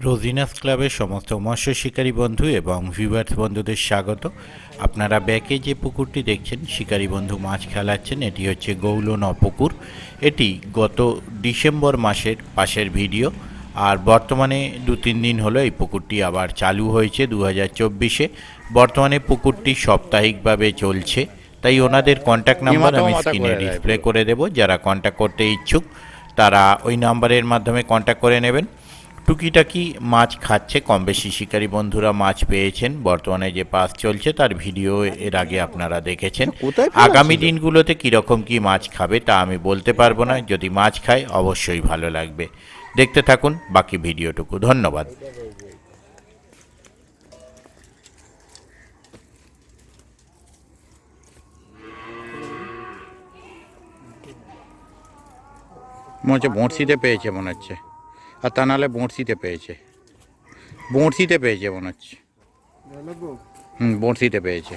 রোজিনাস ক্লাবের সমস্ত মৎস্য শিকারী বন্ধু এবং ভিউয়ার্স বন্ধুদের স্বাগত। আপনারা ব্যাকে যে পুকুরটি দেখছেন শিকারী বন্ধু মাছ খেলাচ্ছেন, এটি হচ্ছে গৌলন পুকুর। এটি গত ডিসেম্বর মাসের পাশের ভিডিও, আর বর্তমানে 2-3 দিন হলো এই পুকুরটি আবার চালু হয়েছে 2024-এ। বর্তমানে পুকুরটি সাপ্তাহিকভাবে চলছে, তাই ওনাদের কন্ট্যাক্ট নাম্বার আমি স্ক্রিনে ডিসপ্লে করে দেব। যারা কন্ট্যাক্ট করতে ইচ্ছুক তারা ওই নাম্বারের মাধ্যমে কন্ট্যাক্ট করে নেবেন। টুকিটাকি মাছ খাচ্ছে, কম বেশি শিকারী বন্ধুরা মাছ পেয়েছেন। বর্তমানে যে পাস চলছে তার ভিডিও এর আগে আপনারা দেখেছেন। আগামী দিনগুলোতে কীরকম কী মাছ খাবে তা আমি বলতে পারবো না। যদি মাছ খায় অবশ্যই ভালো লাগবে। দেখতে থাকুন বাকি ভিডিওটুকু। ধন্যবাদ। মনে হচ্ছে বঁড়শিতে পেয়েছে, মনে হচ্ছে, আর তা নাহলে বঁড়শিতে পেয়েছে। বঁড়শিতে পেয়েছে মনে হচ্ছে। বঁড়শিতে পেয়েছে।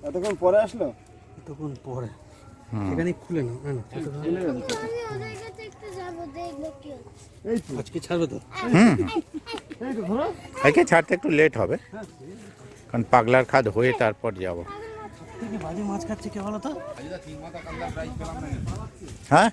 এতক্ষণ পরে আসলো, এতক্ষণ পরে এখানে খুলে নাও। আজকে ছাড়বে তো? আজকে ছাড়তে একটু লেট হবে, কারণ পাগলার খাদ হয়ে তারপর যাব। বাজে মাছ খাচ্ছে কে বলো তো? হ্যাঁ,